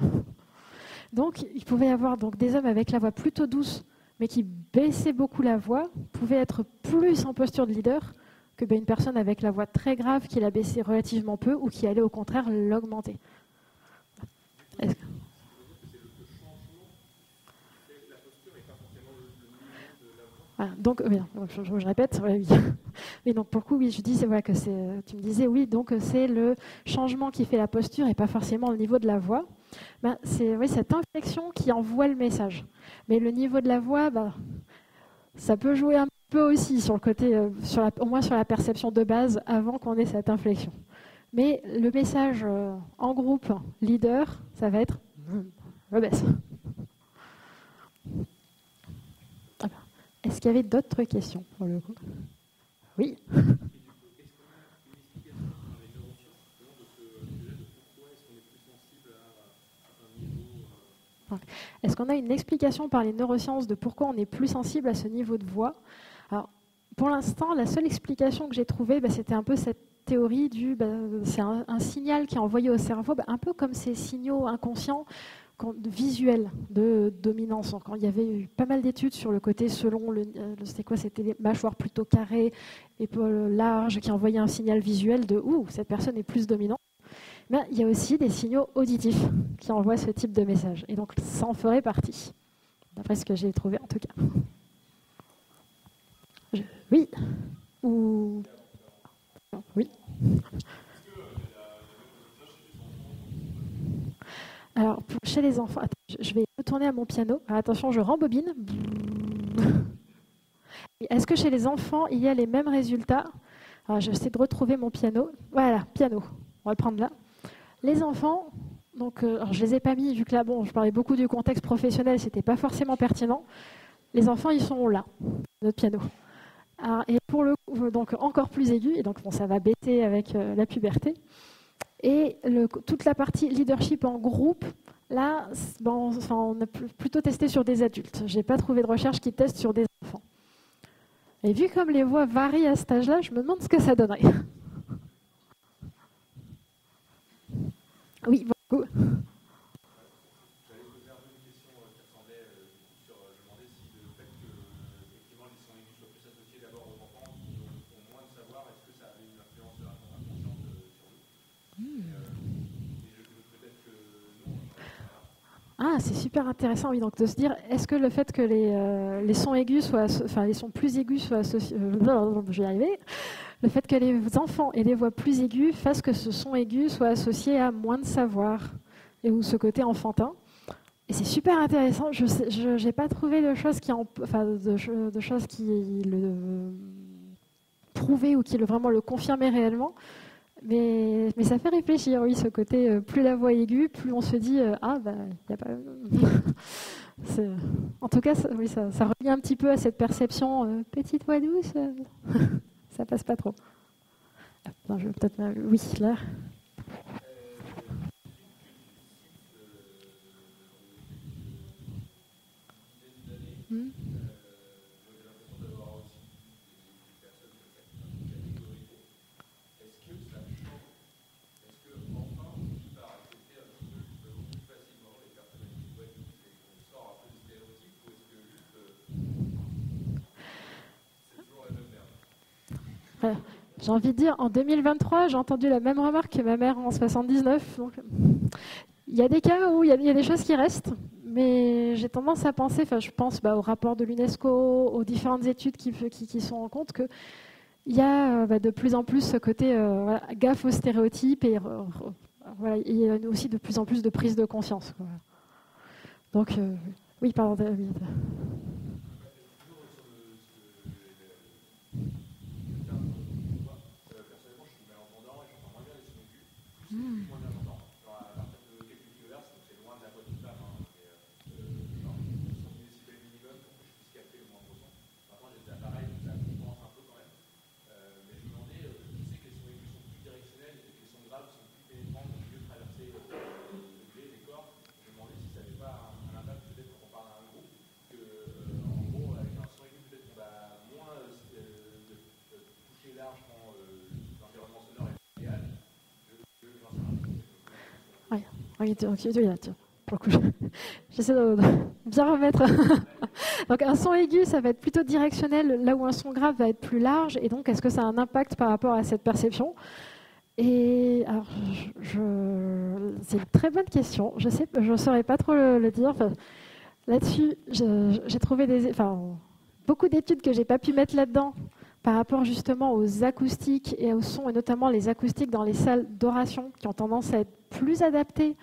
donc, il pouvait y avoir donc, des hommes avec la voix plutôt douce, mais qui baissaient beaucoup la voix, pouvaient être plus en posture de leader que une personne avec la voix très grave qui la baissait relativement peu ou qui allait au contraire l'augmenter. Voilà, donc, oui, je répète, oui. Mais donc pour le coup, oui, je dis, voilà, tu me disais, oui, donc c'est le changement qui fait la posture et pas forcément le niveau de la voix. Ben, c'est cette inflexion qui envoie le message. Mais le niveau de la voix, ça peut jouer un peu aussi sur le côté, au moins sur la perception de base avant qu'on ait cette inflexion. Mais le message en groupe, leader, ça va être je baisse. Est-ce qu'il y avait d'autres questions pour le coup? Oui. Est-ce qu'on a une explication par les neurosciences de pourquoi on est plus sensible à ce niveau de voix? Alors, pour l'instant, la seule explication que j'ai trouvée, c'était un peu cette théorie c'est un signal qui est envoyé au cerveau, un peu comme ces signaux inconscients visuels de dominance. Il y avait eu pas mal d'études sur le côté selon c'était les mâchoires plutôt carrées, épaules larges, qui envoyaient un signal visuel de cette personne est plus dominante. Mais il y a aussi des signaux auditifs qui envoient ce type de message. Et donc, ça en ferait partie, d'après ce que j'ai trouvé en tout cas. Oui. Ou... Oui. Alors, chez les enfants, attends, je vais retourner à mon piano. Alors, attention, je rembobine. Est-ce que chez les enfants, il y a les mêmes résultats? Alors, j'essaie de retrouver mon piano. Voilà, piano. On va le prendre là. Les enfants, donc, alors je ne les ai pas mis, vu que là, je parlais beaucoup du contexte professionnel, ce n'était pas forcément pertinent. Les enfants, ils sont là, notre piano. Alors, et pour le coup, donc encore plus aigu, et donc ça va baisser avec la puberté. Et toute la partie leadership en groupe, là, on a plutôt testé sur des adultes. Je n'ai pas trouvé de recherche qui teste sur des enfants. Et vu comme les voix varient à cet âge-là, je me demande ce que ça donnerait. Oui, beaucoup. J'allais poser un peu une question qui ressemblait sur. Je demandais si le fait que effectivement les sons aigus soient plus associés d'abord aux enfants qui ont moins de savoir, est-ce que ça avait une influence inconsciente sur eux? Peut-être que non. Ah, c'est super intéressant, oui. Donc de se dire, est-ce que le fait que les sons aigus les sons plus aigus soient associés, je vais y arriver. Le fait que les enfants aient des voix plus aiguës fasse que ce son aigu soit associé à moins de savoir ou ce côté enfantin. Et c'est super intéressant. Je n'ai pas trouvé de choses qui le prouvaient ou qui vraiment le confirmaient réellement. Mais ça fait réfléchir, oui, ce côté, plus la voix est aiguë, plus on se dit, y a pas... En tout cas, ça revient un petit peu à cette perception, petite voix douce, ça passe pas trop. Non, je vais peut-être... Oui, là. Voilà. J'ai envie de dire, en 2023, j'ai entendu la même remarque que ma mère en 79. Donc, il y a des cas où il y a des choses qui restent, mais j'ai tendance à penser, je pense au rapport de l'UNESCO, aux différentes études qui sont en compte, qu'il y a de plus en plus ce côté gaffe aux stéréotypes et voilà, il y a aussi de plus en plus de prise de conscience. Quoi. Donc, oui, pardon, David. Oui, pour le coup, j'essaie de bien remettre. Donc un son aigu, ça va être plutôt directionnel, là où un son grave va être plus large. Et donc, est-ce que ça a un impact par rapport à cette perception? Et alors, c'est une très bonne question. Je ne saurais pas trop le dire. Enfin, là-dessus, j'ai trouvé beaucoup d'études que j'ai pas pu mettre là-dedans par rapport justement aux acoustiques et aux sons, et notamment les acoustiques dans les salles d'oration qui ont tendance à être plus adaptées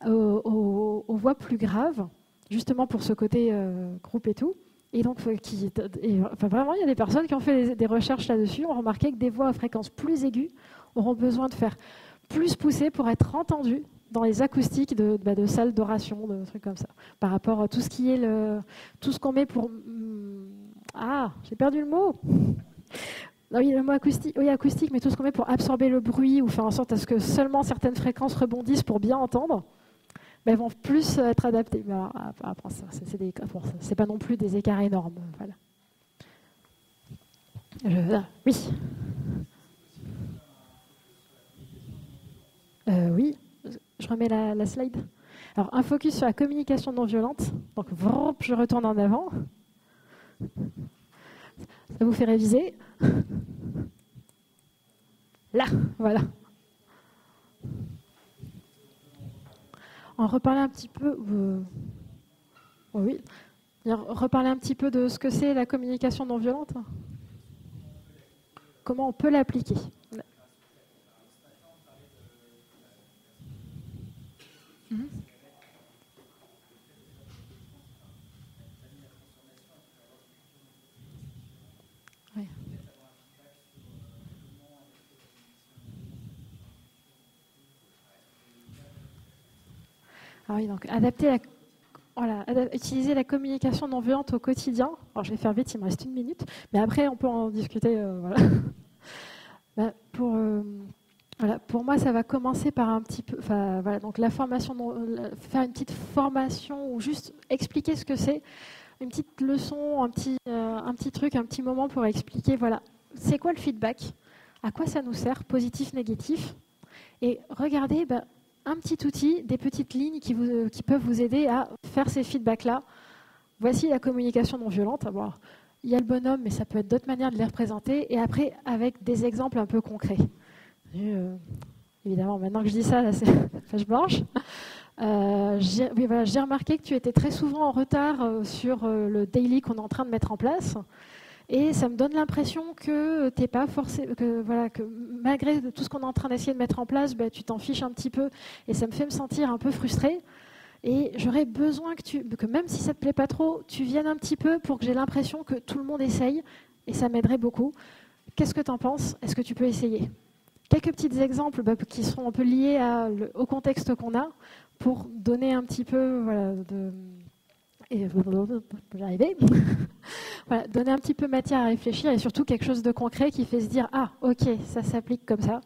aux voix plus graves, justement pour ce côté groupe et tout. Et donc, vraiment, il y a des personnes qui ont fait des recherches là-dessus, ont remarqué que des voix à fréquence plus aiguë auront besoin de faire plus pousser pour être entendues dans les acoustiques de salles d'oration, de trucs comme ça, par rapport à tout ce qui est tout ce qu'on met pour... Ah, j'ai perdu le mot. Oui, le mot acoustique, oui, acoustique, mais tout ce qu'on met pour absorber le bruit ou faire en sorte à ce que seulement certaines fréquences rebondissent pour bien entendre, elles vont plus être adaptées. Mais après ça, c'est pas non plus des écarts énormes. Voilà. Oui. Oui, je remets la slide. Alors, un focus sur la communication non violente. Donc, je retourne en avant. Ça vous fait réviser. Là, voilà. On reparler un petit peu. Oui. Reparler un petit peu de ce que c'est la communication non violente. Comment on peut l'appliquer. Oui. Ah oui, donc utiliser la communication non violente au quotidien. Alors je vais faire vite, il me reste 1 minute, mais après on peut en discuter. Pour moi, ça va commencer par un petit peu, donc la formation, faire une petite formation ou juste expliquer ce que c'est, une petite leçon, un petit truc, un petit moment pour expliquer, c'est quoi le feedback, à quoi ça nous sert, positif, négatif, et regardez un petit outil, des petites lignes qui peuvent vous aider à faire ces feedbacks-là. Voici la communication non violente. Alors, il y a le bonhomme, mais ça peut être d'autres manières de les représenter, et après avec des exemples un peu concrets. Évidemment, maintenant que je dis ça, là, c'est page blanche. J'ai remarqué que tu étais très souvent en retard sur le daily qu'on est en train de mettre en place. Et ça me donne l'impression que t'es pas forcé, que malgré tout ce qu'on est en train d'essayer de mettre en place, tu t'en fiches un petit peu. Et ça me fait me sentir un peu frustrée. Et j'aurais besoin que même si ça ne te plaît pas trop, tu viennes un petit peu pour que j'ai l'impression que tout le monde essaye. Et ça m'aiderait beaucoup. Qu'est-ce que tu en penses? Est-ce que tu peux essayer? Quelques petits exemples qui seront un peu liés au contexte qu'on a pour donner un petit peu donner un petit peu matière à réfléchir et surtout quelque chose de concret qui fait se dire « Ah, ok, ça s'applique comme ça,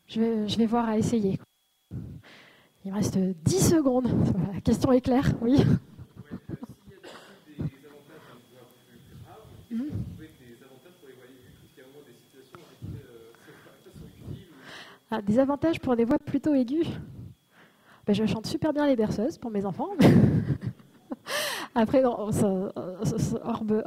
je vais voir à essayer. » Il me reste 10 secondes. La question est claire, oui. Des avantages pour des voix plutôt aiguës. Je chante super bien les berceuses pour mes enfants. Après, hors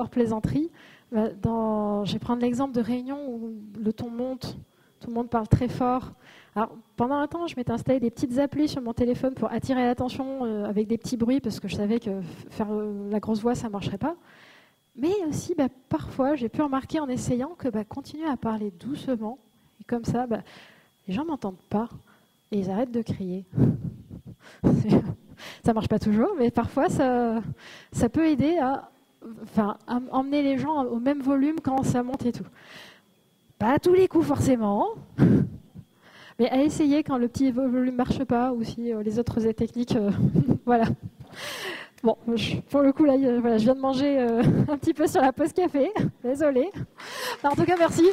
plaisanterie, je vais prendre l'exemple de réunions où le ton monte, tout le monde parle très fort. Alors, pendant un temps, je m'étais installé des petites applis sur mon téléphone pour attirer l'attention avec des petits bruits, parce que je savais que faire la grosse voix, ça ne marcherait pas. Mais aussi, parfois, j'ai pu remarquer en essayant que continuer à parler doucement, et comme ça, les gens ne m'entendent pas, et ils arrêtent de crier. Ça ne marche pas toujours, mais parfois, ça peut aider à emmener les gens au même volume quand ça monte et tout. Pas à tous les coups, forcément, mais à essayer quand le petit volume ne marche pas, ou si les autres techniques, voilà. Bon, pour le coup, là, je viens de manger un petit peu sur la pause café. Désolée. En tout cas, merci.